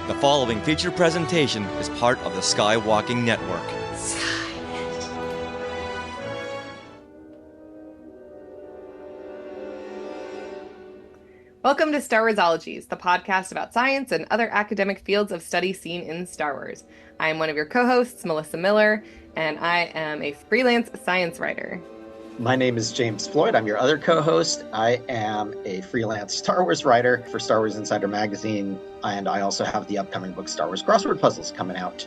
The following featured presentation is part of the Skywalking Network. Welcome to Warsologies, the podcast about science and other academic fields of study seen in Star Wars. I am one of your co-hosts, Melissa Miller, and I am a freelance science writer. My name is James Floyd. I'm your other co-host. I am a freelance Star Wars writer for Star Wars Insider Magazine, and I also have the upcoming book Star Wars Crossword Puzzles coming out.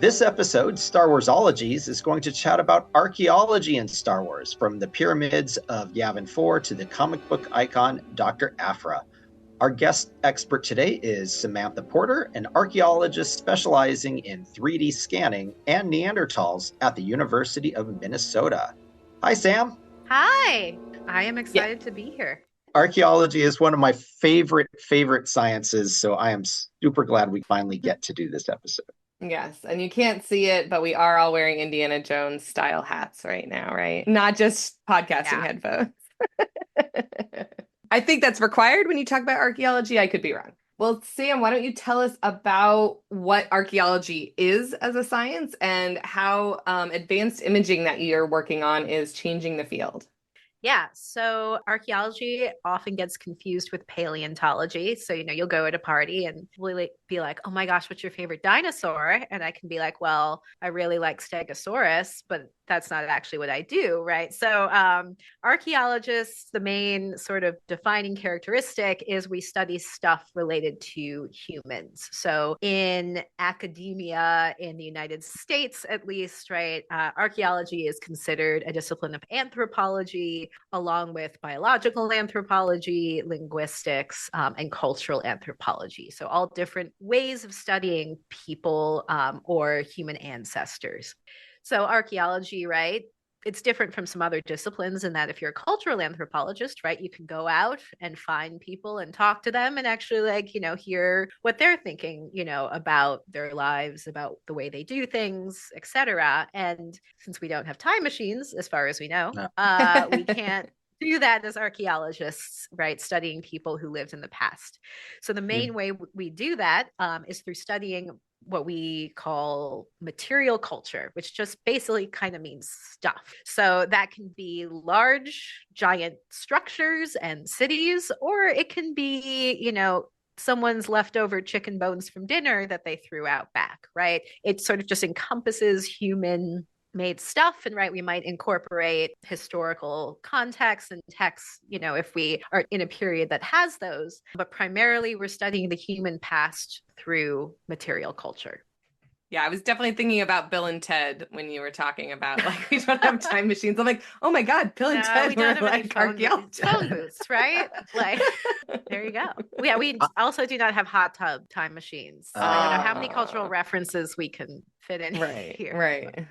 This episode, Star Warsologies, is going to chat about archaeology in Star Wars, from the pyramids of Yavin 4 to the comic book icon Dr. Aphra. Our guest expert today is Samantha Porter, an archaeologist specializing in 3D scanning and Neanderthals at the University of Minnesota. Hi, Sam. Hi. I am excited to be here. Archaeology is one of my favorite sciences, so I am super glad we finally get to do this episode. Yes, and you can't see it, but we are all wearing Indiana Jones style hats right now, right? Not just podcasting headphones. I think that's required when you talk about archaeology. I could be wrong. Well, Sam, why don't you tell us about what archaeology is as a science and how advanced imaging that you're working on is changing the field? Yeah, so archaeology often gets confused with paleontology. So, you'll go at a party and really be like, oh my gosh, what's your favorite dinosaur? And I can be like, well, I really like Stegosaurus, but that's not actually what I do, right? So archaeologists, the main sort of defining characteristic is we study stuff related to humans. So in academia in the United States, at least, right, archaeology is considered a discipline of anthropology, along with biological anthropology, linguistics, and cultural anthropology. So all different ways of studying people or human ancestors. So archaeology, right, it's different from some other disciplines in that if you're a cultural anthropologist, right, you can go out and find people and talk to them and actually hear what they're thinking, about their lives, about the way they do things, etc. And since we don't have time machines, as far as we know, we can't do that as archaeologists, right? Studying people who lived in the past. So the main way we do that is through studying what we call material culture, which just basically kind of means stuff. So that can be large, giant structures and cities, or it can be, someone's leftover chicken bones from dinner that they threw out back, right? It sort of just encompasses human made stuff. And right, we might incorporate historical context and texts, if we are in a period that has those, but primarily we're studying the human past through material culture. Yeah, I was definitely thinking about Bill and Ted when you were talking about we don't have time machines. I'm like, oh my God, Bill and Ted we don't were have phone booths, right? There you go. Yeah, we also do not have hot tub time machines. So I don't know how many cultural references we can fit in here. Right. But,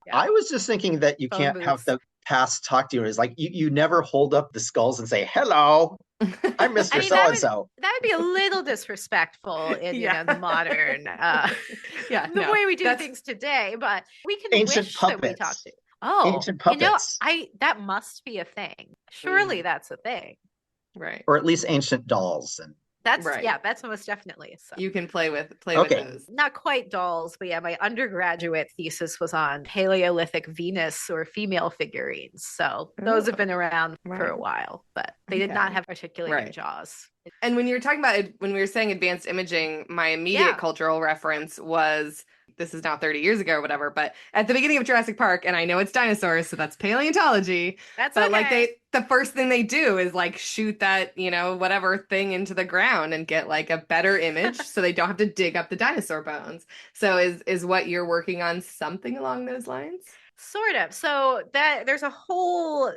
yeah. I was just thinking that you can't have the past talk to you. It's like you never hold up the skulls and say, hello, I'm Mr. So-and-so. That would be a little disrespectful in the modern the way we do things today, but we can ancient wish puppets. That we talk to. Oh, ancient puppets. That must be a thing. Surely that's a thing. Right. Or at least ancient dolls. And that's that's most definitely. So. You can play with those. Not quite dolls, but my undergraduate thesis was on Paleolithic Venus or female figurines. So those have been around for a while, but they did not have articulating jaws. And when you were talking about when we were saying advanced imaging, my immediate cultural reference was, this is now 30 years ago or whatever, but at the beginning of Jurassic Park, and I know it's dinosaurs, so that's paleontology. But the first thing they do is shoot that, whatever thing into the ground and get a better image so they don't have to dig up the dinosaur bones. So is what you're working on something along those lines? Sort of. So that there's a whole,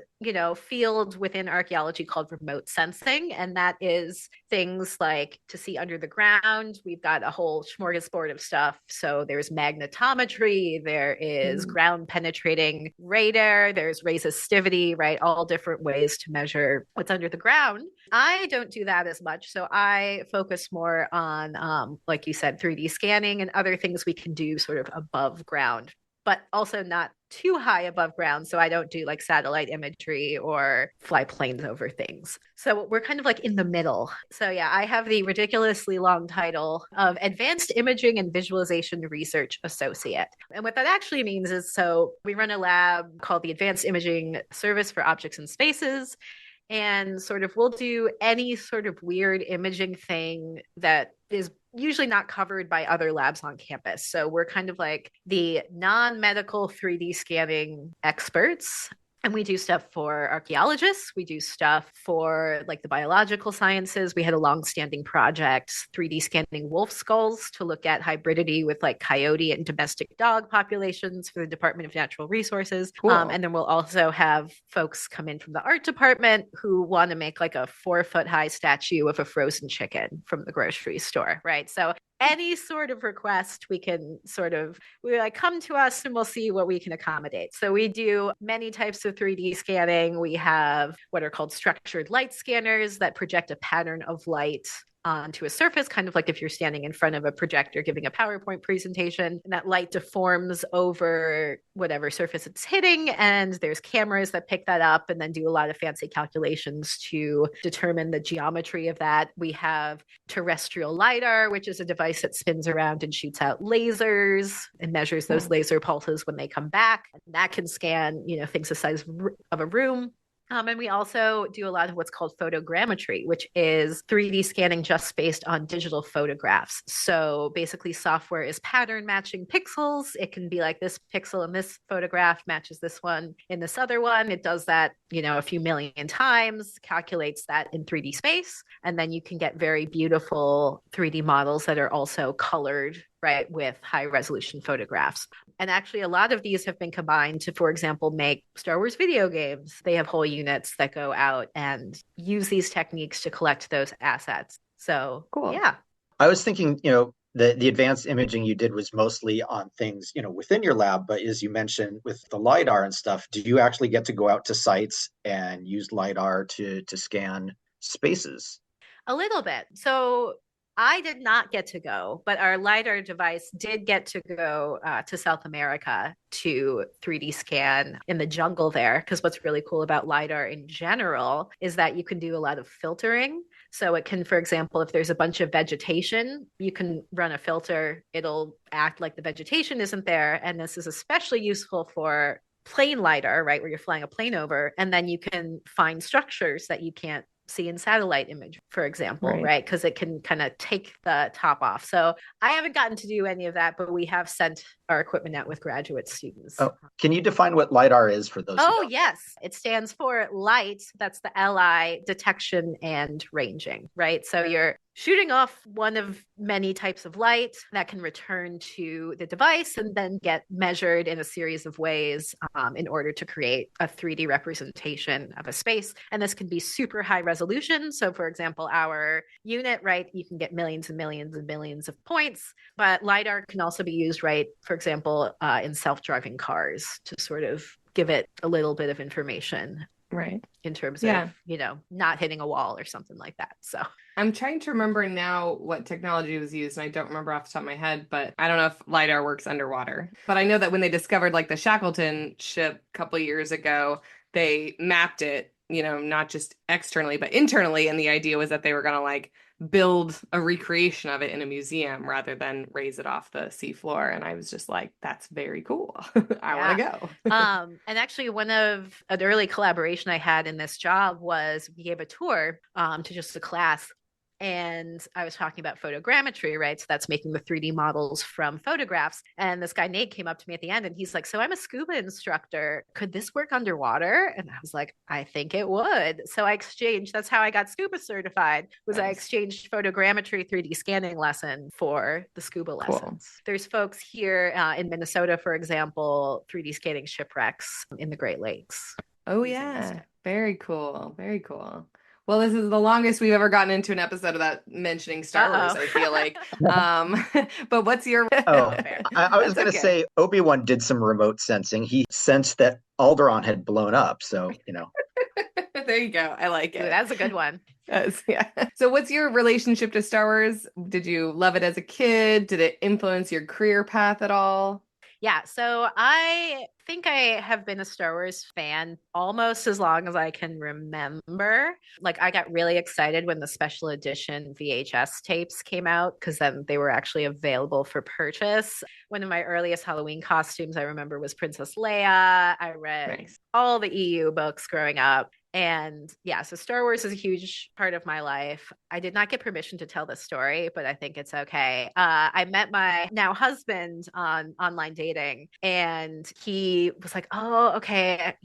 field within archaeology called remote sensing. And that is things like to see under the ground. We've got a whole smorgasbord of stuff. So there's magnetometry, there is ground penetrating radar, there's resistivity, right? All different ways to measure what's under the ground. I don't do that as much. So I focus more on, like you said, 3D scanning and other things we can do sort of above ground. but also not too high above ground. So I don't do like satellite imagery or fly planes over things. So we're kind of like in the middle. So yeah, I have the ridiculously long title of Advanced Imaging and Visualization Research Associate. And what that actually means is, so we run a lab called the Advanced Imaging Service for Objects and Spaces. And sort of we'll do any sort of weird imaging thing that is usually not covered by other labs on campus. So we're kind of like the non-medical 3D scanning experts. And we do stuff for archaeologists. We do stuff for like the biological sciences. We had a long-standing project, 3D scanning wolf skulls to look at hybridity with like coyote and domestic dog populations for the Department of Natural Resources. Cool. And then we'll also have folks come in from the art department who want to make like a 4-foot-high statue of a frozen chicken from the grocery store, right? So any sort of request we like come to us and we'll see what we can accommodate. So we do many types of 3D scanning. We have what are called structured light scanners that project a pattern of light onto a surface, kind of like if you're standing in front of a projector giving a PowerPoint presentation, and that light deforms over whatever surface it's hitting. And there's cameras that pick that up and then do a lot of fancy calculations to determine the geometry of that. We have terrestrial LiDAR, which is a device that spins around and shoots out lasers and measures those laser pulses when they come back. And that can scan, things the size of a room. And we also do a lot of what's called photogrammetry, which is 3D scanning just based on digital photographs. So basically software is pattern matching pixels. It can be like this pixel in this photograph matches this one in this other one. It does that, a few million times, calculates that in 3D space. And then you can get very beautiful 3D models that are also colored, right, with high resolution photographs. And actually, a lot of these have been combined to, for example, make Star Wars video games. They have whole units that go out and use these techniques to collect those assets. So, cool. Yeah. I was thinking, the advanced imaging you did was mostly on things, within your lab. But as you mentioned with the LiDAR and stuff, do you actually get to go out to sites and use LiDAR to scan spaces? A little bit. So I did not get to go, but our LiDAR device did get to go to South America to 3D scan in the jungle there. Because what's really cool about LiDAR in general is that you can do a lot of filtering. So it can, for example, if there's a bunch of vegetation, you can run a filter. It'll act like the vegetation isn't there. And this is especially useful for plane LiDAR, right, where you're flying a plane over. And then you can find structures that you can't see in satellite image, for example, right? Because it can kind of take the top off. So I haven't gotten to do any of that, but we have sent our equipment out with graduate students. Oh, can you define what LiDAR is for those? Oh, yes. It stands for light. That's the LI, detection and ranging, right? So you're shooting off one of many types of light that can return to the device and then get measured in a series of ways in order to create a 3D representation of a space. And this can be super high resolution. So for example, our unit, right, you can get millions and millions and millions of points, but LiDAR can also be used, right, for example, in self-driving cars to sort of give it a little bit of information. Right. In terms of, not hitting a wall or something like that. So I'm trying to remember now what technology was used, and I don't remember off the top of my head, but I don't know if LiDAR works underwater. But I know that when they discovered like the Shackleton ship a couple of years ago, they mapped it, not just externally, but internally. And the idea was that they were going to like build a recreation of it in a museum rather than raise it off the seafloor. And I was just like, that's very cool. I want to go. And actually an early collaboration I had in this job was we gave a tour to just a class. And I was talking about photogrammetry, right? So that's making the 3D models from photographs. And this guy, Nate, came up to me at the end and he's like, so I'm a scuba instructor. Could this work underwater? And I was like, I think it would. So I exchanged, that's how I got scuba certified, was nice. I exchanged photogrammetry 3D scanning lesson for the scuba lessons. There's folks here in Minnesota, for example, 3D scanning shipwrecks in the Great Lakes. Oh, yeah. Very cool. Very cool. Well, this is the longest we've ever gotten into an episode without mentioning Star Wars, I feel like. But what's your... I was going to say, Obi-Wan did some remote sensing. He sensed that Alderaan had blown up, so, There you go. I like it. Ooh, that's a good one. Yes, yeah. So what's your relationship to Star Wars? Did you love it as a kid? Did it influence your career path at all? Yeah, so I think I have been a Star Wars fan almost as long as I can remember. Like, I got really excited when the special edition VHS tapes came out because then they were actually available for purchase. One of my earliest Halloween costumes I remember was Princess Leia. I read all the EU books growing up. And yeah, so Star Wars is a huge part of my life. I did not get permission to tell this story, but I think it's okay. I met my now husband on online dating, and he was like, oh, okay,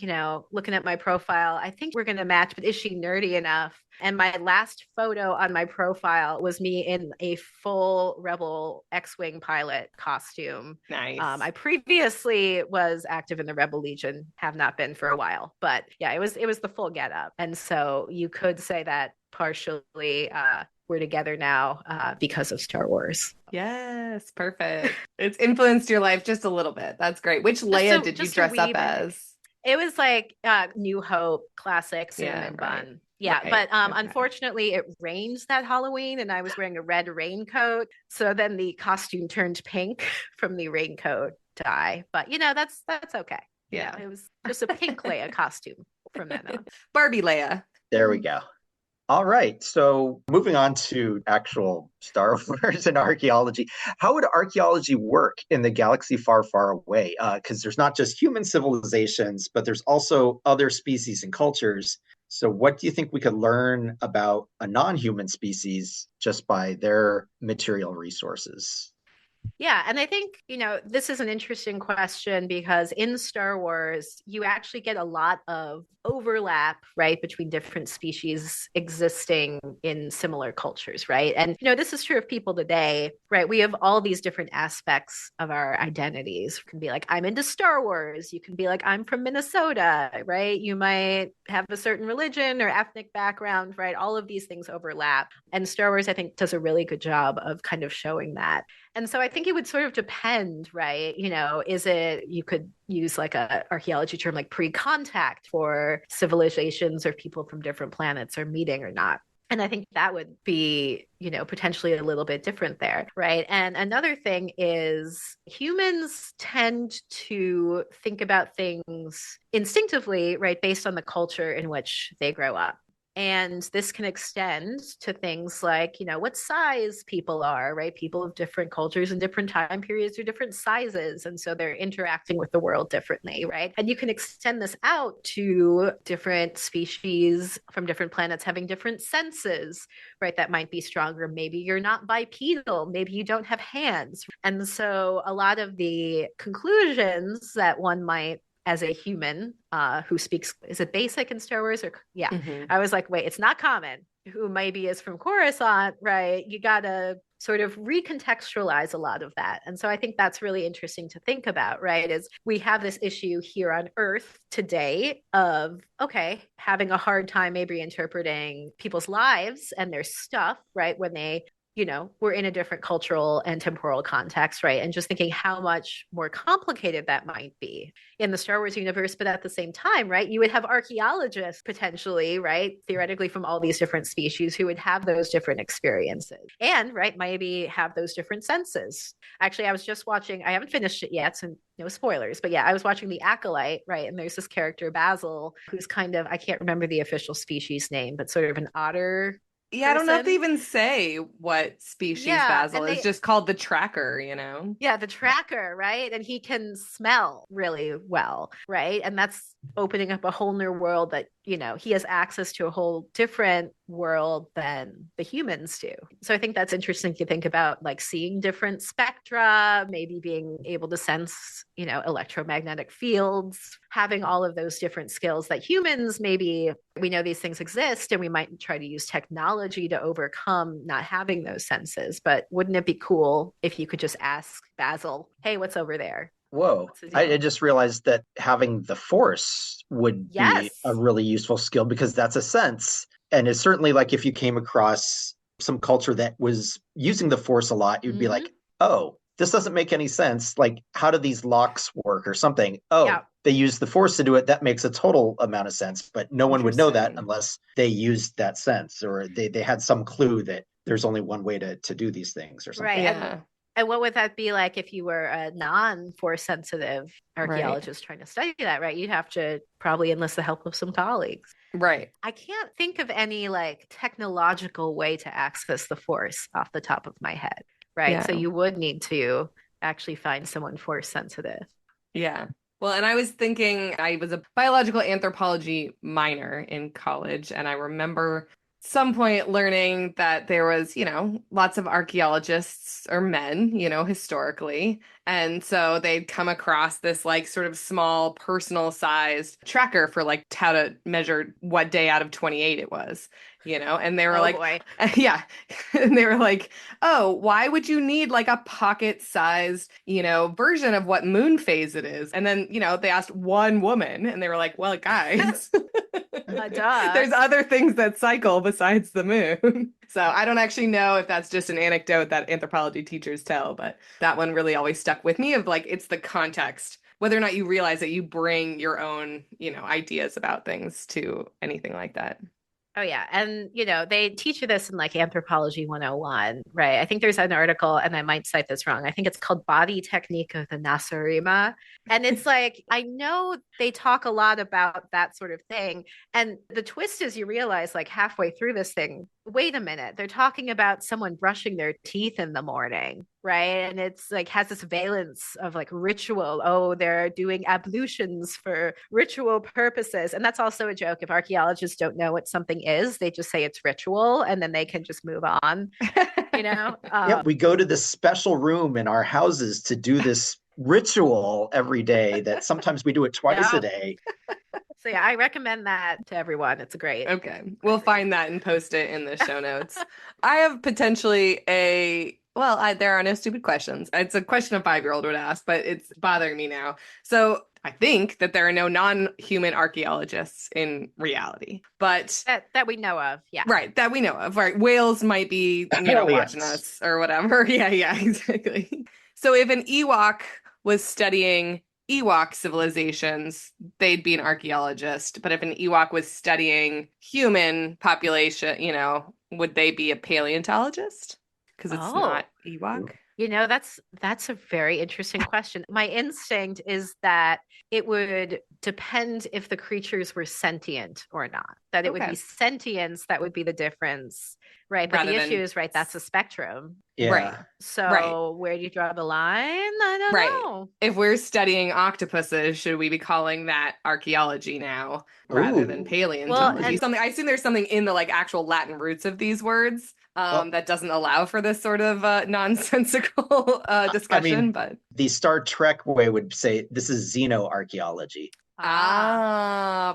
looking at my profile, I think we're going to match, but is she nerdy enough? And my last photo on my profile was me in a full Rebel X-Wing pilot costume. Nice. I previously was active in the Rebel Legion, have not been for a while, but yeah, it was the full getup. And so you could say that partially we're together now because of Star Wars. Yes, perfect. It's influenced your life just a little bit. That's great. Which Leia did you dress up as? It was like New Hope, classic cinnamon bun. Yeah, but unfortunately it rained that Halloween and I was wearing a red raincoat. So then the costume turned pink from the raincoat dye. But that's okay. Yeah. It was just a pink Leia costume from then on. Barbie Leia. There we go. All right. So moving on to actual Star Wars and archaeology. How would archaeology work in the galaxy far, far away? Because there's not just human civilizations, but there's also other species and cultures. So what do you think we could learn about a non-human species just by their material resources? Yeah, and I think, this is an interesting question because in Star Wars, you actually get a lot of overlap, right, between different species existing in similar cultures, right? And, this is true of people today, right? We have all these different aspects of our identities. You can be like, I'm into Star Wars. You can be like, I'm from Minnesota, right? You might have a certain religion or ethnic background, right? All of these things overlap. And Star Wars, I think, does a really good job of kind of showing that. And so I think it would sort of depend, right? Is it, you could use like a archaeology term like pre-contact for civilizations or people from different planets are meeting or not. And I think that would be, potentially a little bit different there, right? And another thing is humans tend to think about things instinctively, right, based on the culture in which they grow up. And this can extend to things like, what size people are, right? People of different cultures and different time periods are different sizes. And so they're interacting with the world differently, right? And you can extend this out to different species from different planets having different senses, right? That might be stronger. Maybe you're not bipedal. Maybe you don't have hands. And so a lot of the conclusions that one might as a human who speaks, is it basic in Star Wars? Or yeah, I was like, wait, it's not common. Who maybe is from Coruscant, right? You got to sort of recontextualize a lot of that. And so I think that's really interesting to think about, right? Is we have this issue here on Earth today of, okay, having a hard time maybe interpreting people's lives and their stuff, right? When they we're in a different cultural and temporal context, right? And just thinking how much more complicated that might be in the Star Wars universe. But at the same time, right, you would have archaeologists potentially, right, theoretically from all these different species who would have those different experiences and, right, maybe have those different senses. Actually, I was just watching, I haven't finished it yet, so no spoilers, but yeah, I was watching The Acolyte, right? And there's this character, Basil, who's kind of, I can't remember the official species name, but sort of an otter. Yeah, I don't know if they even say what species Basil is, just called the Tracker, Yeah, the Tracker, right? And he can smell really well, right? And that's opening up a whole new world that, he has access to a whole different world than the humans do. So I think that's interesting to think about, like seeing different spectra, maybe being able to sense, electromagnetic fields, having all of those different skills that humans, maybe we know these things exist and we might try to use technology to overcome not having those senses. But wouldn't it be cool if you could just ask Basil, hey, what's over there? Whoa. I just realized that having the Force would be a really useful skill because that's a sense. And it's certainly like if you came across some culture that was using the Force a lot, you'd be like, oh, this doesn't make any sense. Like, how do these locks work or something? Oh, they use the Force to do it. That makes a total amount of sense. But no one would know that unless they used that sense or they had some clue that there's only one way to do these things or something. Right. And what would that be like if you were a non-force sensitive archaeologist trying to study that, right? You'd have to probably enlist the help of some colleagues. Right. I can't think of any like technological way to access the force off the top of my head, right? Yeah. So you would need to actually find someone force sensitive. Yeah. Well, and I was thinking, I was a biological anthropology minor in college, and I remember some point learning that there was, lots of archaeologists or men, historically. And so they'd come across this like sort of small personal sized tracker for like how to measure what day out of 28 it was, and they were Boy. yeah. And they were like, oh, why would you need like a pocket sized, version of what moon phase it is? And then, they asked one woman and they were like, well, guys, there's other things that cycle besides the moon. So I don't actually know if that's just an anecdote that anthropology teachers tell, but that one really always stuck with me of like, it's the context, whether or not you realize that you bring your own, ideas about things to anything like that. Oh, yeah. And, they teach you this in like Anthropology 101, right? I think there's an article, and I might cite this wrong. I think it's called Body Technique of the Nasarima. And it's like, I know they talk a lot about that sort of thing. And the twist is you realize like halfway through this thing, wait a minute, they're talking about someone brushing their teeth in the morning, right? And it's like has this valence of like ritual. Oh, they're doing ablutions for ritual purposes. And that's also a joke. If archaeologists don't know what something is, they just say it's ritual and then they can just move on, Yeah, we go to this special room in our houses to do this ritual every day that sometimes we do it twice a day. So yeah, I recommend that to everyone. It's great. Okay. We'll find that and post it in the show notes. I have potentially there are no stupid questions. It's a question a 5-year-old would ask, but it's bothering me now. So I think that there are no non-human archaeologists in reality, but that we know of. Yeah. Right. That we know of. Right. Whales might be, watching us or whatever. Yeah, exactly. So if an Ewok was studying Ewok civilizations, they'd be an archaeologist. But if an Ewok was studying human population, would they be a paleontologist? Because it's not Ewok. That's a very interesting question. My instinct is that it would depend if the creatures were sentient or not. That it would be sentience that would be the difference, right? But the issue is, right, that's a spectrum. Yeah. Right. So where do you draw the line? I don't know. If we're studying octopuses, should we be calling that archaeology now rather than paleontology? Well, I assume there's something in the like actual Latin roots of these words that doesn't allow for this sort of nonsensical discussion. But the Star Trek way would say this is xenoarchaeology.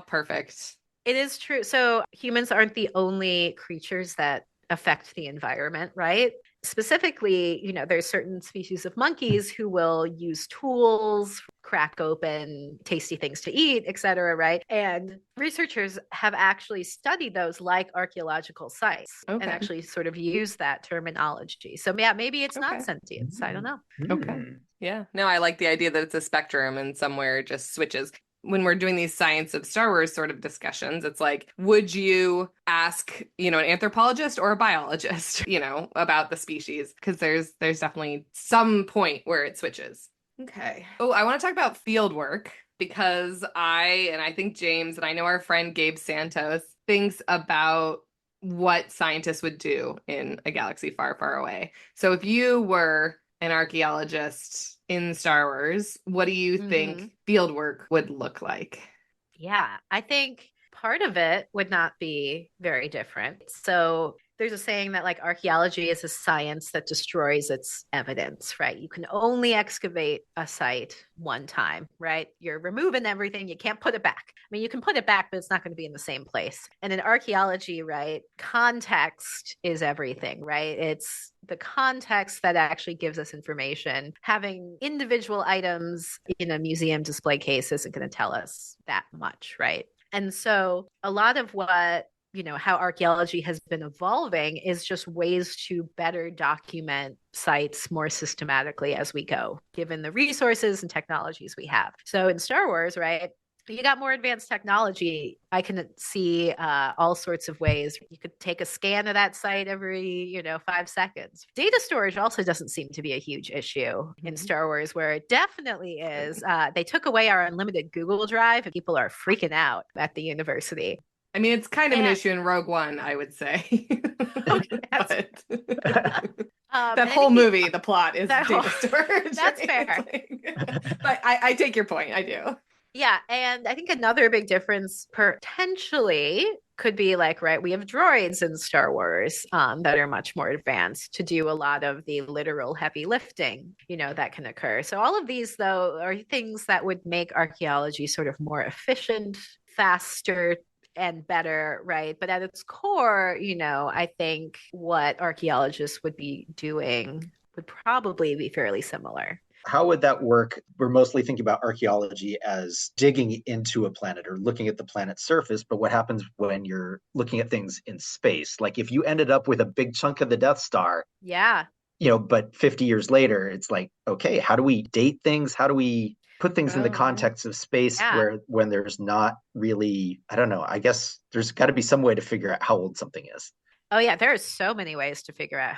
Perfect. It is true. So humans aren't the only creatures that affect the environment, right? Specifically, there's certain species of monkeys who will use tools, crack open tasty things to eat, etc., right? And researchers have actually studied those like archaeological sites and actually sort of use that terminology. So yeah, maybe it's not sentience. I don't know. Okay. Yeah. No, I like the idea that it's a spectrum and somewhere it just switches. When we're doing these science of Star Wars sort of discussions, it's like, would you ask, an anthropologist or a biologist, about the species? Because there's definitely some point where it switches. Okay. Oh, I want to talk about field work because I think James and I know our friend Gabe Santos thinks about what scientists would do in a galaxy far, far away. So if you were an archaeologist in Star Wars, what do you think field work would look like? Yeah, I think part of it would not be very different. So there's a saying that like archaeology is a science that destroys its evidence, right? You can only excavate a site one time, right? You're removing everything. You can't put it back. I mean, you can put it back, but it's not going to be in the same place. And in archaeology, right, context is everything, right? It's the context that actually gives us information. Having individual items in a museum display case isn't going to tell us that much, right? And so a lot of what how archaeology has been evolving is just ways to better document sites more systematically as we go, given the resources and technologies we have. So in Star Wars, right, you got more advanced technology, I can see all sorts of ways. You could take a scan of that site every, 5 seconds. Data storage also doesn't seem to be a huge issue in Star Wars, where it definitely is. They took away our unlimited Google Drive, and people are freaking out at the university. I mean, it's kind of an issue in Rogue One, I would say. That whole movie, the plot is data storage. That's fair. But I take your point. I do. Yeah. And I think another big difference potentially could be like, right, we have droids in Star Wars that are much more advanced to do a lot of the literal heavy lifting, that can occur. So all of these, though, are things that would make archaeology sort of more efficient, faster, and better, right? But at its core, I think what archaeologists would be doing would probably be fairly similar. How would that work? We're mostly thinking about archaeology as digging into a planet or looking at the planet's surface, but what happens when you're looking at things in space? Like if you ended up with a big chunk of the Death Star, yeah, but 50 years later, it's like, okay, how do we date things? How do we put things in the context of space when there's not really, I don't know, I guess there's got to be some way to figure out how old something is. Oh, yeah. There are so many ways to figure out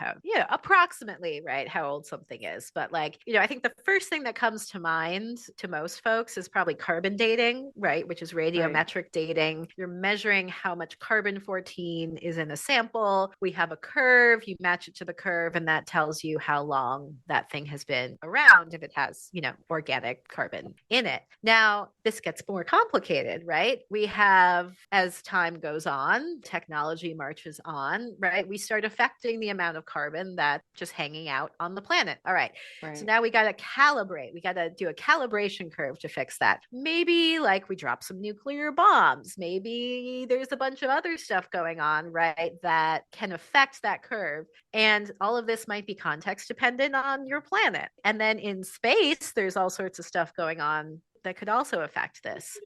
approximately, right, how old something is. But I think the first thing that comes to mind to most folks is probably carbon dating, right, which is radiometric dating. You're measuring how much carbon-14 is in a sample. We have a curve. You match it to the curve, and that tells you how long that thing has been around if it has, organic carbon in it. Now, this gets more complicated, right? We have, as time goes on, technology marches on, right? We start affecting the amount of carbon that's just hanging out on the planet. All right. So now we got to calibrate. We got to do a calibration curve to fix that. Maybe we drop some nuclear bombs. Maybe there's a bunch of other stuff going on, right, that can affect that curve. And all of this might be context dependent on your planet. And then in space, there's all sorts of stuff going on that could also affect this.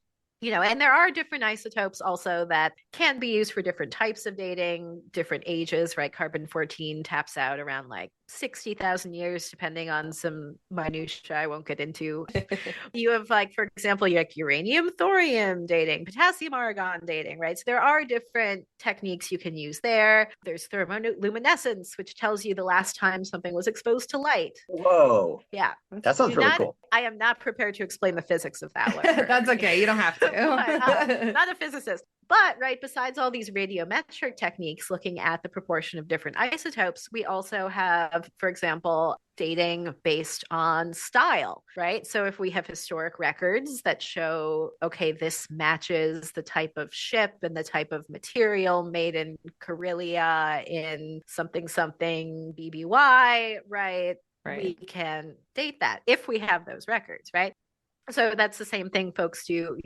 And there are different isotopes also that can be used for different types of dating, different ages, right? Carbon-14 taps out around 60,000 years, depending on some minutiae I won't get into. You have for example, uranium, thorium dating, potassium, argon dating, right? So there are different techniques you can use there. There's thermoluminescence, which tells you the last time something was exposed to light. Whoa. Yeah. That sounds really cool. I am not prepared to explain the physics of that one. That's okay. You don't have to. Not a physicist. But, right, besides all these radiometric techniques looking at the proportion of different isotopes, we also have, for example, dating based on style, right? So if we have historic records that show, okay, this matches the type of ship and the type of material made in Karelia in something BBY, right? We can date that if we have those records, right? So that's the same thing folks do,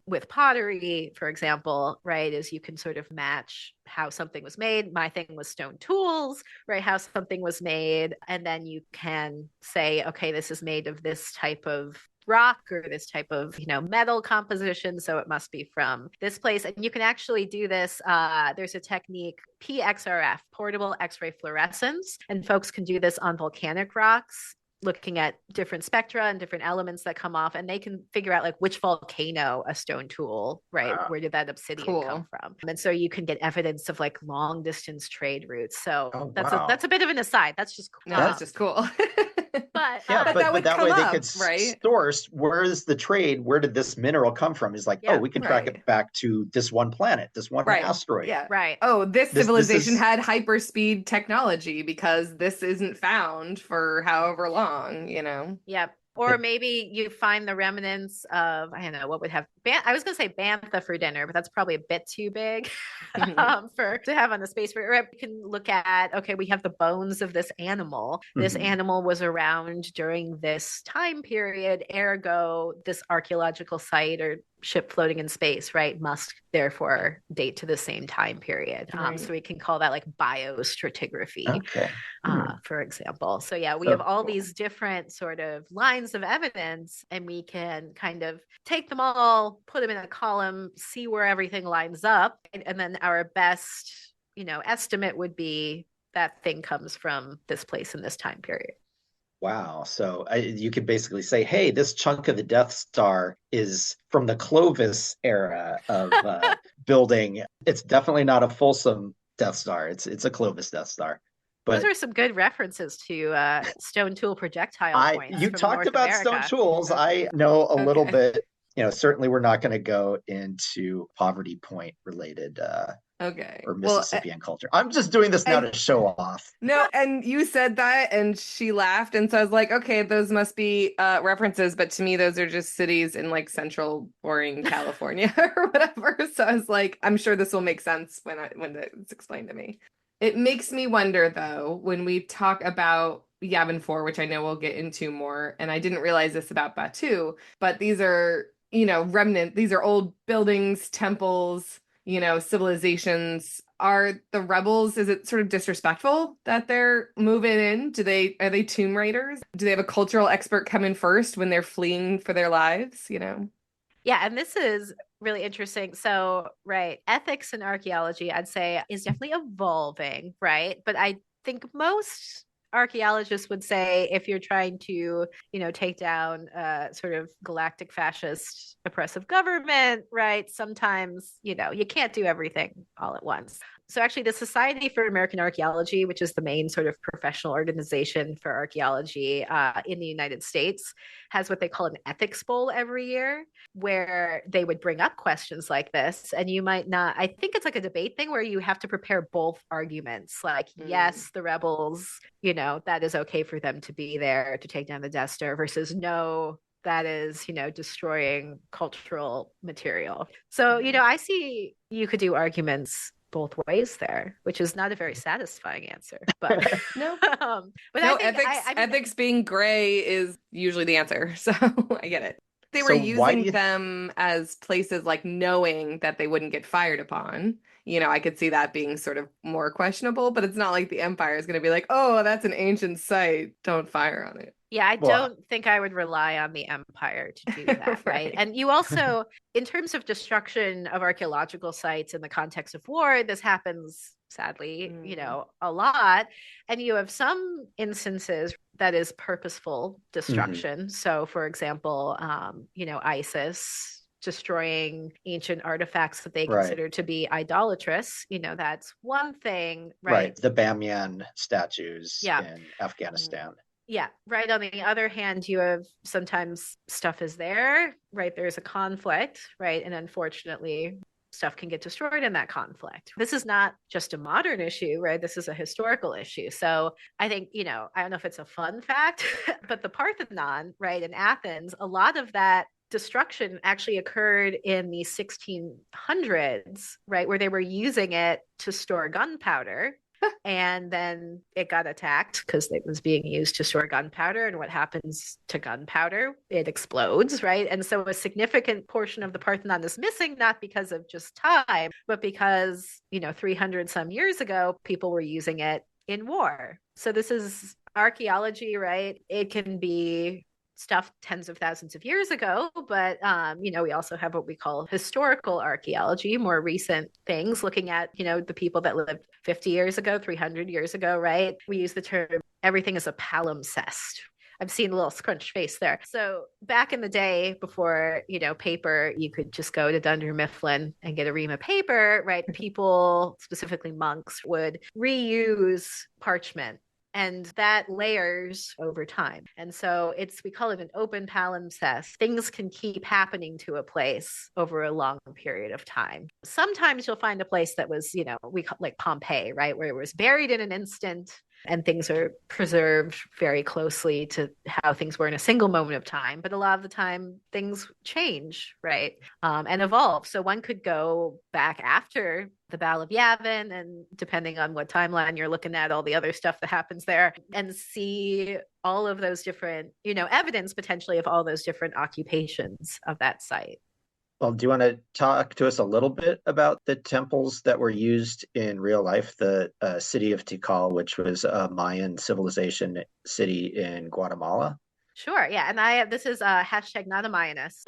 with pottery, for example, right? Is you can sort of match how something was made. My thing was stone tools, right? How something was made. And then you can say, okay, this is made of this type of rock or this type of, metal composition. So it must be from this place. And you can actually do this. There's a technique, PXRF, portable X-ray fluorescence. And folks can do this on volcanic rocks, looking at different spectra and different elements that come off, and they can figure out which volcano a stone tool, right? Wow. Where did that obsidian come from? And so you can get evidence of long distance trade routes. So that's a bit of an aside. That's just cool. No, that's just cool. But that way they could source, where is the trade? Where did this mineral come from? Is we can track it back to this one planet, this one asteroid. Yeah. Right. Oh, this civilization had hyperspeed technology because this isn't found for however long, Yep. Or maybe you find the remnants of, I don't know, what would have, I was going to say bantha for dinner, but that's probably a bit too big to have on the space. Or you can look at, okay, we have the bones of this animal. This animal was around during this time period, ergo, this archaeological site or ship floating in space, right, must therefore date to the same time period. So we can call that biostratigraphy, for example. So we have all these different sort of lines of evidence, and we can kind of take them all, put them in a column, see where everything lines up. And then our best, estimate would be that thing comes from this place in this time period. Wow. So you could basically say, hey, this chunk of the Death Star is from the Clovis era of building. It's definitely not a Folsom Death Star. It's a Clovis Death Star. Those But are some good references to stone tool projectile points you from talked North about stone America. tools. I know a little Okay. bit. Certainly we're not going to go into poverty point related Okay. or Well, Mississippian culture. I'm just doing this now and to show off. no, and you said that, and she laughed, and so I was like, okay, those must be references, but to me, those are just cities in like central boring California or whatever. So I was like, I'm sure this will make sense when it's explained to me. It makes me wonder, though, when we talk about Yavin 4, which I know we'll get into more, and I didn't realize this about Batu, but these are, these are old buildings, temples, civilizations. Are the rebels, is it sort of disrespectful that they're moving in? Are they tomb raiders? Do they have a cultural expert come in first when they're fleeing for their lives, Yeah, and this is really interesting. So, right, ethics in archaeology, I'd say, is definitely evolving, right? But I think most archaeologists would say if you're trying to, take down sort of galactic fascist oppressive government, right? Sometimes, you can't do everything all at once. So actually, the Society for American Archaeology, which is the main sort of professional organization for archaeology in the United States, has what they call an ethics bowl every year, where they would bring up questions like this. And you might not, I think it's like a debate thing where you have to prepare both arguments. Like, yes, the rebels, that is okay for them to be there to take down the Death Star, versus no, that is, destroying cultural material. So, I see you could do arguments both ways there, which is not a very satisfying answer. But no, but no, I think ethics being gray is usually the answer. So I get it. They were So why do using you them as places like knowing that they wouldn't get fired upon. I could see that being sort of more questionable, but it's not like the Empire is going to be like, oh, that's an ancient site. Don't fire on it. Yeah, I well, don't think I would rely on the Empire to do that, right? Right. And you also, in terms of destruction of archaeological sites in the context of war, this happens sadly, a lot. And you have some instances that is purposeful destruction. So, for example, ISIS destroying ancient artifacts that they right, consider to be idolatrous, that's one thing, right? right. The Bamyan statues Yeah. in Afghanistan. Yeah, right. On the other hand, you have sometimes stuff is there, right? There's a conflict, right? And unfortunately, stuff can get destroyed in that conflict. This is not just a modern issue, right? This is a historical issue. So I think, I don't know if it's a fun fact, but the Parthenon, right, in Athens, a lot of that destruction actually occurred in the 1600s, right, where they were using it to store gunpowder. And then it got attacked because it was being used to store gunpowder. And what happens to gunpowder? It explodes, right? And so a significant portion of the Parthenon is missing, not because of just time, but because, 300 some years ago, people were using it in war. So this is archaeology, right? It can be stuff tens of thousands of years ago, but we also have what we call historical archaeology, more recent things, looking at the people that lived 50 years ago, 300 years ago, right? We use the term everything is a palimpsest. I've seen a little scrunched face there. So back in the day, before paper, you could just go to Dunder Mifflin and get a ream of paper, right? People, specifically monks, would reuse parchment, and that layers over time. And so we call it an open palimpsest. Things can keep happening to a place over a long period of time. Sometimes you'll find a place that was, we call like Pompeii, right? Where it was buried in an instant and things are preserved very closely to how things were in a single moment of time. But a lot of the time things change, right? And evolve. So one could go back after the Battle of Yavin, and depending on what timeline you're looking at, all the other stuff that happens there, and see all of those different, evidence potentially of all those different occupations of that site. Well, do you want to talk to us a little bit about the temples that were used in real life? The city of Tikal, which was a Mayan civilization city in Guatemala. Sure. Yeah. And this is a hashtag not a Mayanist,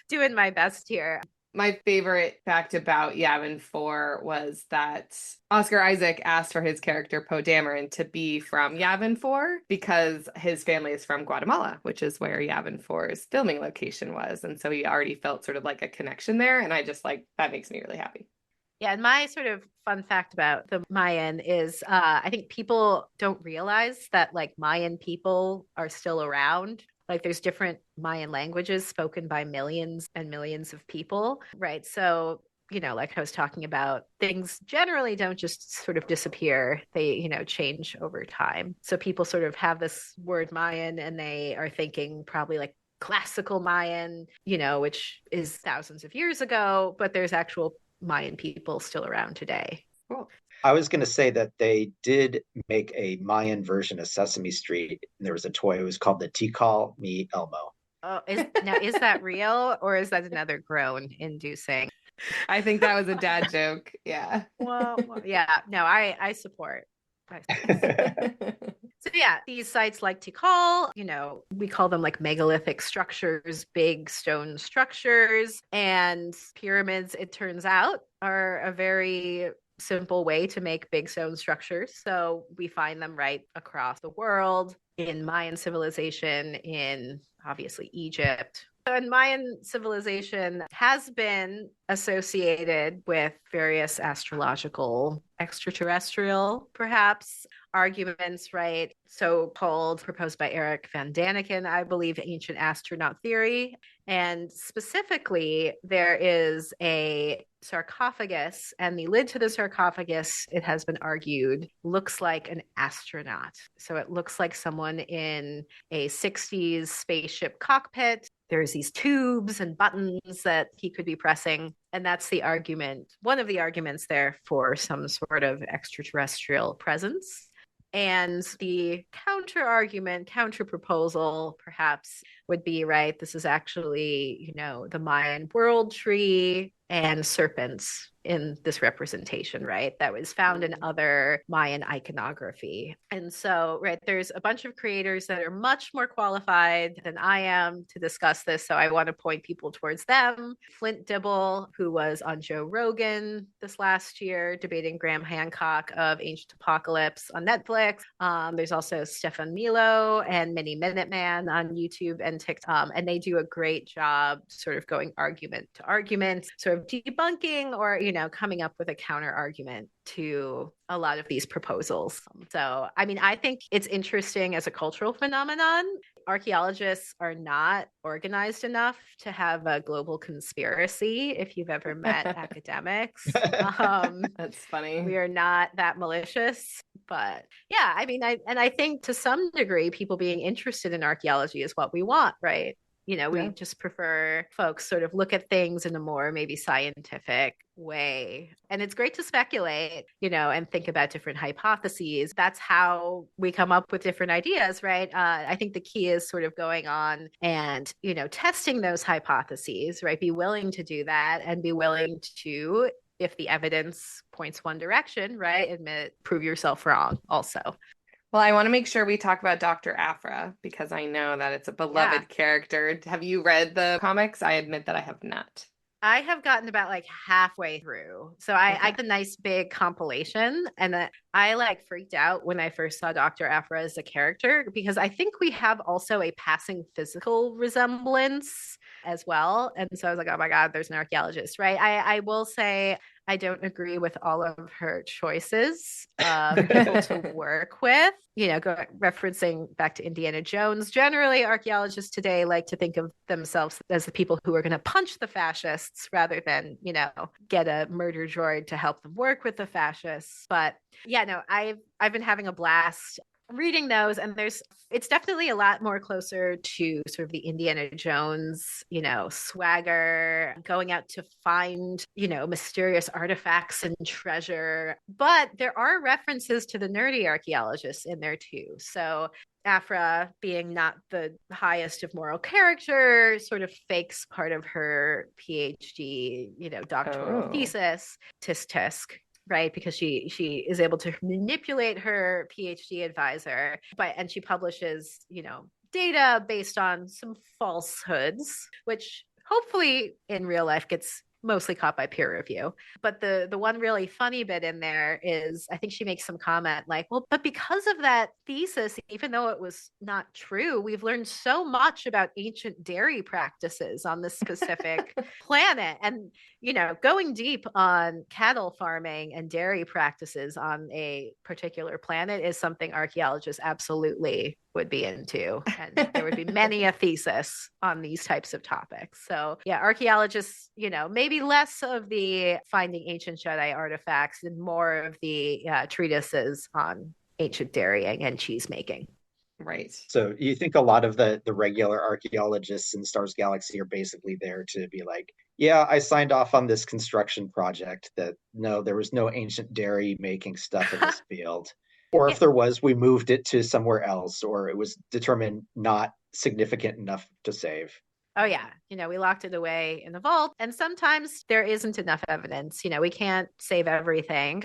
doing my best here. My favorite fact about Yavin 4 was that Oscar Isaac asked for his character Poe Dameron to be from Yavin 4 because his family is from Guatemala, which is where Yavin 4's filming location was. And so he already felt sort of like a connection there. And I just that makes me really happy. Yeah, and my sort of fun fact about the Mayan is I think people don't realize that like Mayan people are still around. Like there's different Mayan languages spoken by millions and millions of people, right? So, like I was talking about, things generally don't just sort of disappear. They, change over time. So people sort of have this word Mayan and they are thinking probably like classical Mayan, which is thousands of years ago, but there's actual Mayan people still around today. Cool. I was going to say that they did make a Mayan version of Sesame Street. There was a toy. It was called the Tikal Me Elmo. Oh, is that real or is that another groan inducing? I think that was a dad joke. Yeah. Well, yeah. No, I support. So yeah, these sites like Tikal, we call them like megalithic structures, big stone structures, and pyramids, it turns out, are a very simple way to make big stone structures. So we find them right across the world in Mayan civilization, in obviously Egypt. And Mayan civilization has been associated with various astrological, extraterrestrial, perhaps, arguments, right? So-called, proposed by Eric Van Daniken, I believe, ancient astronaut theory. And specifically, there is a sarcophagus, and the lid to the sarcophagus, it has been argued, looks like an astronaut. So it looks like someone in a 60s spaceship cockpit. There's these tubes and buttons that he could be pressing. And that's the argument, one of the arguments there for some sort of extraterrestrial presence. And the counter argument, counter proposal, perhaps, would be, right, this is actually, the Mayan world tree and serpents in this representation, right? That was found in other Mayan iconography. And so, right, there's a bunch of creators that are much more qualified than I am to discuss this. So I want to point people towards them. Flint Dibble, who was on Joe Rogan this last year, debating Graham Hancock of Ancient Apocalypse on Netflix. There's also Stefan Milo and Mini Minuteman on YouTube and TikTok. And they do a great job sort of going argument to argument, sort of debunking or, coming up with a counter argument to a lot of these proposals. So, I think it's interesting as a cultural phenomenon. Archaeologists are not organized enough to have a global conspiracy. If you've ever met academics, that's funny. We are not that malicious, but yeah, I think to some degree, people being interested in archaeology is what we want, right? We just prefer folks sort of look at things in a more maybe scientific way. And it's great to speculate, and think about different hypotheses. That's how we come up with different ideas, right? I think the key is sort of going on and, testing those hypotheses, right? Be willing to do that and be willing to, if the evidence points one direction, right? Prove yourself wrong also. Well, I want to make sure we talk about Dr. Aphra because I know that it's a beloved character. Have you read the comics? I admit that I have not. I have gotten about like halfway through. So I got a nice big compilation, and I freaked out when I first saw Dr. Aphra as a character because I think we have also a passing physical resemblance as well. And so I was like, oh my God, there's an archaeologist, right? I will say I don't agree with all of her choices of people to work with. Referencing back to Indiana Jones, generally archaeologists today like to think of themselves as the people who are going to punch the fascists rather than, get a murder droid to help them work with the fascists. But yeah, no, I've been having a blast reading those, and it's definitely a lot more closer to sort of the Indiana Jones, swagger, going out to find, mysterious artifacts and treasure. But there are references to the nerdy archaeologists in there too. So Aphra, being not the highest of moral character, sort of fakes part of her PhD, doctoral thesis, tisk tisk. Right, because she is able to manipulate her PhD advisor, and she publishes, data based on some falsehoods, which hopefully in real life gets mostly caught by peer review. But the one really funny bit in there is I think she makes some comment like, well, but because of that thesis, even though it was not true, we've learned so much about ancient dairy practices on this specific planet. And, you know, going deep on cattle farming and dairy practices on a particular planet is something archaeologists absolutely would be into. And there would be many a thesis on these types of topics. So yeah, archaeologists, you know, maybe less of the finding ancient Jedi artifacts and more of the treatises on ancient dairying and cheese making. Right. So you think a lot of the regular archaeologists in Stars Galaxy are basically there to be like, yeah, I signed off on this construction project that no, there was no ancient dairy making stuff in this field. Or if there was, we moved it to somewhere else, or it was determined not significant enough to save. Oh, yeah. You know, we locked it away in the vault. And sometimes there isn't enough evidence. You know, we can't save everything.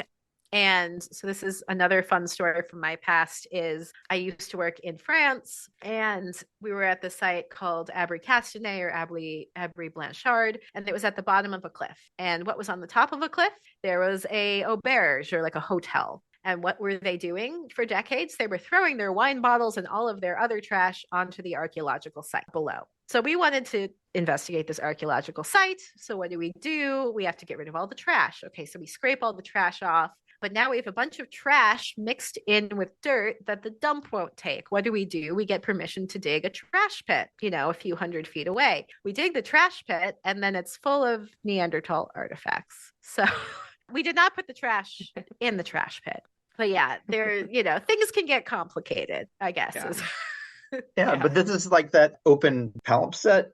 And so this is another fun story from my past is I used to work in France and we were at the site called Abri Castanet or Abri Blanchard, and it was at the bottom of a cliff. And what was on the top of a cliff? There was a auberge or like a hotel. And what were they doing for decades? They were throwing their wine bottles and all of their other trash onto the archaeological site below. So we wanted to investigate this archaeological site. So what do? We have to get rid of all the trash. Okay, so we scrape all the trash off. But now we have a bunch of trash mixed in with dirt that the dump won't take. What do? We get permission to dig a trash pit, you know, a few 100 feet away. We dig the trash pit and then it's full of Neanderthal artifacts. So we did not put the trash in the trash pit. But yeah, there, you know, things can get complicated, I guess. Yeah, but this is like that open palimpsest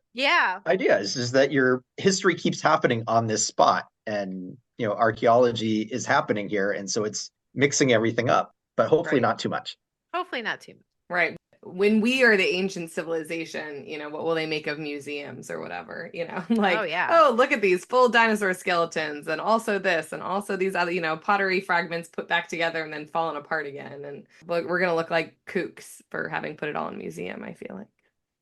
idea is that your history keeps happening on this spot. And, you know, archaeology is happening here. And so it's mixing everything up, but hopefully not too much. Hopefully not too much. Right. When we are the ancient civilization, you know, what will they make of museums or whatever, you know, like, oh, look at these full dinosaur skeletons and also this and also these other, you know, pottery fragments put back together and then fallen apart again. And we're going to look like kooks for having put it all in a museum, I feel like.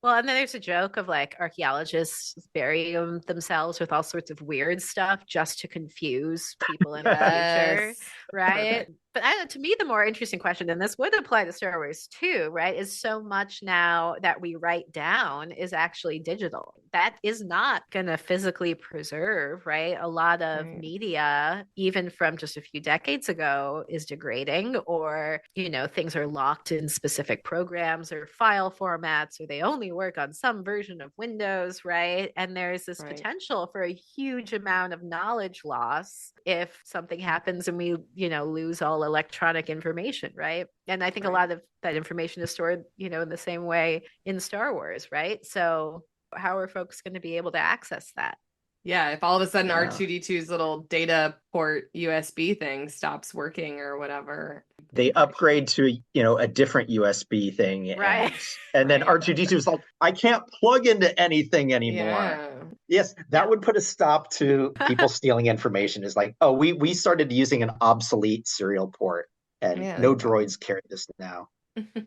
Well, and then there's a joke of like archaeologists burying themselves with all sorts of weird stuff just to confuse people in the future, right? But to me, the more interesting question, and this would apply to Star Wars too, right, is so much now that we write down is actually digital. That is not going to physically preserve, right? A lot of media, even from just a few decades ago, is degrading, or, you know, things are locked in specific programs or file formats, or they only work on some version of Windows, right? And there's this potential for a huge amount of knowledge loss if something happens and we, you know, lose all electronic information, right? And I think a lot of that information is stored, you know, in the same way in Star Wars, right? So how are folks going to be able to access that? Yeah, if all of a sudden R2D2's little data port USB thing stops working or whatever. They upgrade to, you know, a different USB thing. Right. And then R2D2 is like, I can't plug into anything anymore. Yeah. Yes, that would put a stop to people stealing information. Is like, oh, we started using an obsolete serial port and no droids carry this now.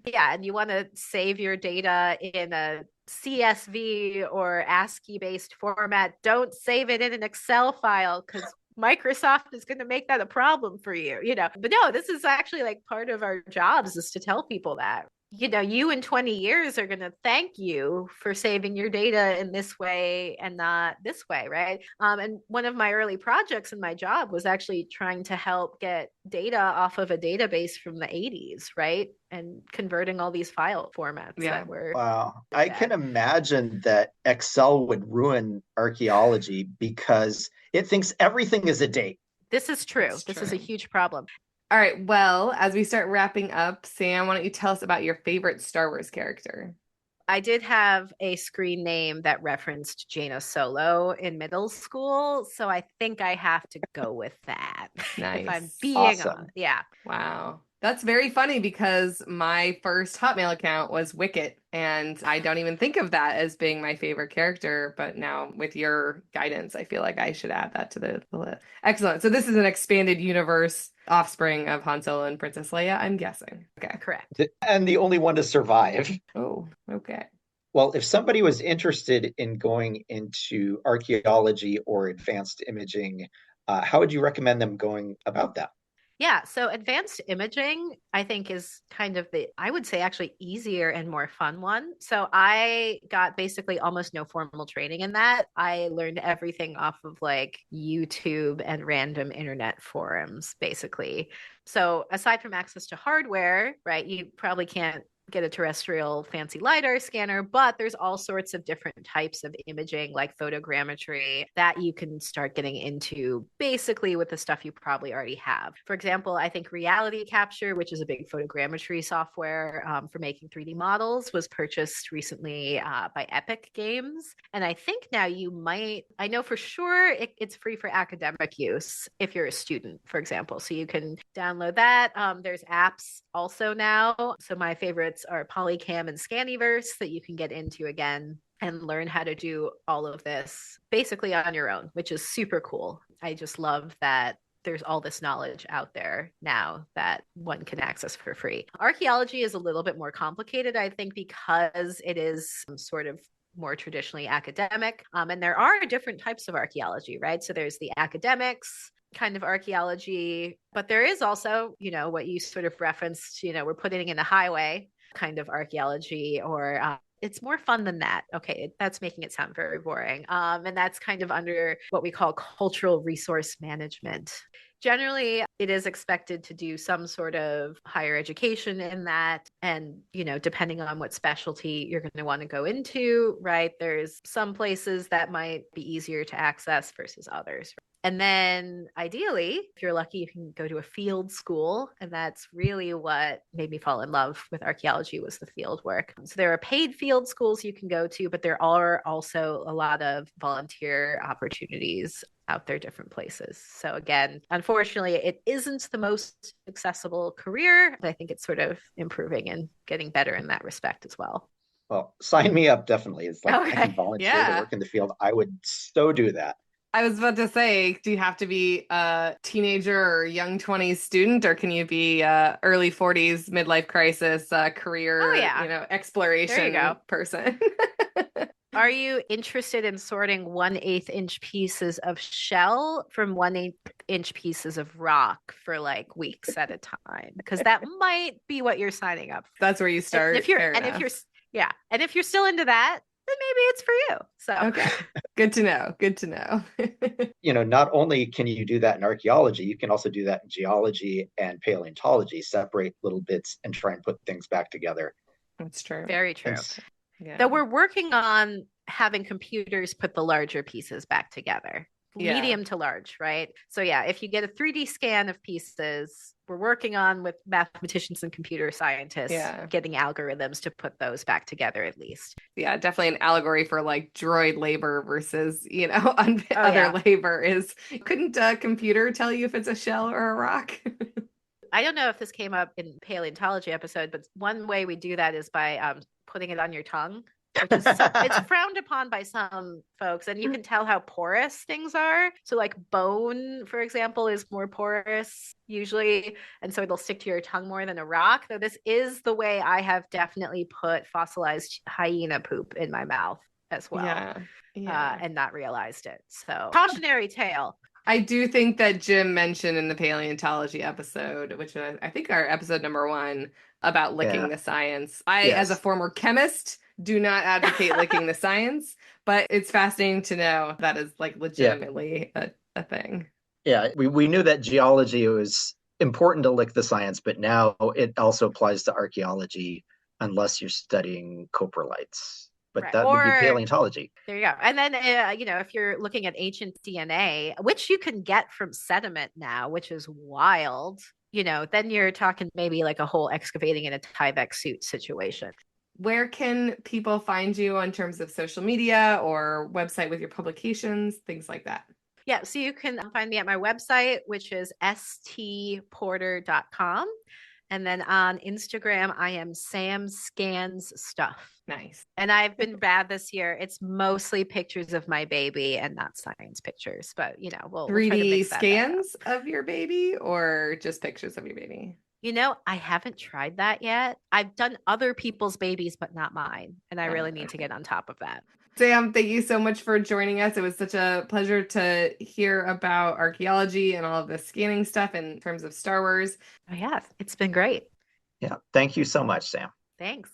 Yeah, and you want to save your data in a CSV or ASCII-based format. Don't save it in an Excel file because Microsoft is going to make that a problem for you, you know. But no, this is actually like part of our jobs is to tell people that, you know, you in 20 years are going to thank you for saving your data in this way and not this way, right? And one of my early projects in my job was actually trying to help get data off of a database from the 80s, right? And converting all these file formats that were... Wow. I can imagine that Excel would ruin archaeology because it thinks everything is a date. This is true. This is a huge problem. All right. Well, as we start wrapping up, Sam, why don't you tell us about your favorite Star Wars character? I did have a screen name that referenced Jaina Solo in middle school, so I think I have to go with that. Nice. If I'm being on. Yeah. Wow. That's very funny because my first Hotmail account was Wicket, and I don't even think of that as being my favorite character. But now with your guidance, I feel like I should add that to the list. Excellent. So this is an expanded universe offspring of Han Solo and Princess Leia, I'm guessing. Okay. Correct. And the only one to survive. Oh, okay. Well, if somebody was interested in going into archaeology or advanced imaging, how would you recommend them going about that? Yeah, so advanced imaging, I think, is kind of I would say actually easier and more fun one. So I got basically almost no formal training in that. I learned everything off of like YouTube and random internet forums, basically. So aside from access to hardware, right, you probably can't get a terrestrial fancy LiDAR scanner, but there's all sorts of different types of imaging like photogrammetry that you can start getting into basically with the stuff you probably already have. For example, I think reality capture, which is a big photogrammetry software for making 3D models, was purchased recently by Epic Games. And I think now I know for sure it's free for academic use if you're a student, for example. So you can download that. There's apps also now. So my favorites are Polycam and Scanniverse that you can get into again and learn how to do all of this basically on your own, which is super cool. I just love that there's all this knowledge out there now that one can access for free. Archaeology is a little bit more complicated, I think, because it is sort of more traditionally academic. And there are different types of archaeology, right? So there's the academics kind of archaeology, but there is also, what you sort of referenced, we're putting in a highway kind of archaeology, or it's more fun than that. Okay, that's making it sound very boring. And that's kind of under what we call cultural resource management. Generally, it is expected to do some sort of higher education in that. And, depending on what specialty you're going to want to go into, right? There's some places that might be easier to access versus others. And then ideally, if you're lucky, you can go to a field school. And that's really what made me fall in love with archaeology, was the field work. So there are paid field schools you can go to, but there are also a lot of volunteer opportunities out there, different places. So again, unfortunately, it isn't the most accessible career, but I think it's sort of improving and getting better in that respect as well. Well, sign me up, definitely. It's like I can volunteer to Yeah. work in the field. I would so do that. I was about to say, do you have to be a teenager or young 20s student, or can you be early 40s midlife crisis career, exploration There you go. person? Are you interested in sorting 1/8 inch pieces of shell from 1/8 inch pieces of rock for like weeks at a time? Because that might be what you're signing up for. That's where you start. And if you're still into that, then maybe it's for you. So okay, good to know. Good to know. Not only can you do that in archaeology, you can also do that in geology and paleontology. Separate little bits and try and put things back together. That's true. Very true. Yeah. Though we're working on having computers put the larger pieces back together. Medium to large, right? So yeah, if you get a 3D scan of pieces, we're working on with mathematicians and computer scientists getting algorithms to put those back together at least. Yeah, definitely an allegory for like droid labor versus, other labor is, couldn't a computer tell you if it's a shell or a rock? I don't know if this came up in paleontology episode, but one way we do that is by putting it on your tongue. Which is it's frowned upon by some folks, and you can tell how porous things are. So like bone, for example, is more porous usually, and so it'll stick to your tongue more than a rock. Though this is the way I have definitely put fossilized hyena poop in my mouth as well, and not realized it. So cautionary tale. I do think that Jim mentioned in the paleontology episode, which I think our episode number 1, about licking the science. As a former chemist, do not advocate licking the science, but it's fascinating to know that is like legitimately a thing. Yeah, we knew that geology was important to lick the science, but now it also applies to archaeology unless you're studying coprolites. But that would be paleontology. There you go. And then, if you're looking at ancient DNA, which you can get from sediment now, which is wild, then you're talking maybe like a whole excavating in a Tyvek suit situation. Where can people find you in terms of social media or website with your publications, things like that? Yeah, so you can find me at my website, which is stporter.com. And then on Instagram, I am Sam Scans Stuff. Nice. And I've been bad this year. It's mostly pictures of my baby and not science pictures. But, we'll 3D scans of your baby or just pictures of your baby? You know, I haven't tried that yet. I've done other people's babies, but not mine. And I really need to get on top of that. Sam, thank you so much for joining us. It was such a pleasure to hear about archaeology and all of the scanning stuff in terms of Star Wars. Oh, yeah, it's been great. Yeah, thank you so much, Sam. Thanks.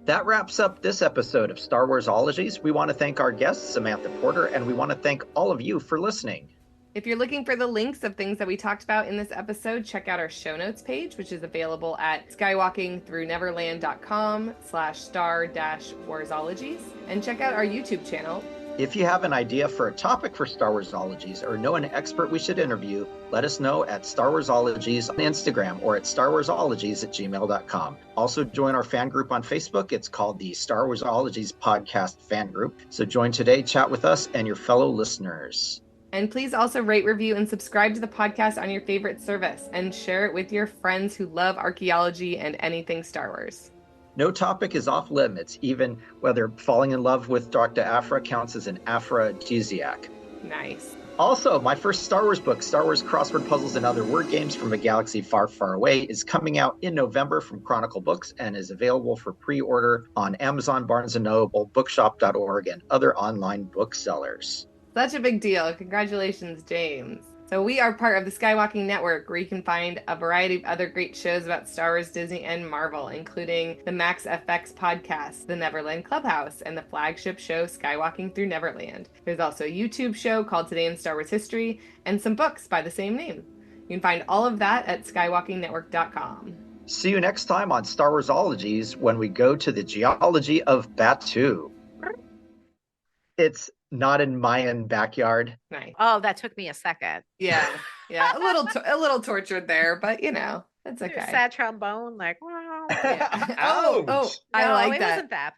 That wraps up this episode of Star Warsologies. We want to thank our guest, Samantha Porter, and we want to thank all of you for listening. If you're looking for the links of things that we talked about in this episode, check out our show notes page, which is available at skywalkingthrough-neverland.com/star-warsologies, and check out our YouTube channel. If you have an idea for a topic for Star Warsologies or know an expert we should interview, let us know at Star Warsologies on Instagram or at starwarsologies@gmail.com. Also join our fan group on Facebook. It's called the Star Warsologies Podcast Fan Group. So join today, chat with us and your fellow listeners. And please also rate, review, and subscribe to the podcast on your favorite service and share it with your friends who love archaeology and anything Star Wars. No topic is off limits, even whether falling in love with Dr. Aphra counts as an aphrodisiac. Nice. Also, my first Star Wars book, Star Wars Crossword Puzzles and Other Word Games from a Galaxy Far, Far Away, is coming out in November from Chronicle Books and is available for pre-order on Amazon, Barnes & Noble, Bookshop.org, and other online booksellers. Such a big deal. Congratulations, James. So we are part of the Skywalking Network, where you can find a variety of other great shows about Star Wars, Disney, and Marvel, including the Max FX podcast, The Neverland Clubhouse, and the flagship show Skywalking Through Neverland. There's also a YouTube show called Today in Star Wars History, and some books by the same name. You can find all of that at skywalkingnetwork.com. See you next time on Star Warsologies when we go to the geology of Batu. It's not in Mayan backyard. Nice. Oh, that took me a second. Yeah. A little tortured there, but it's okay. Sad trombone, like, wow. Yeah. Oh, I like that. It wasn't that.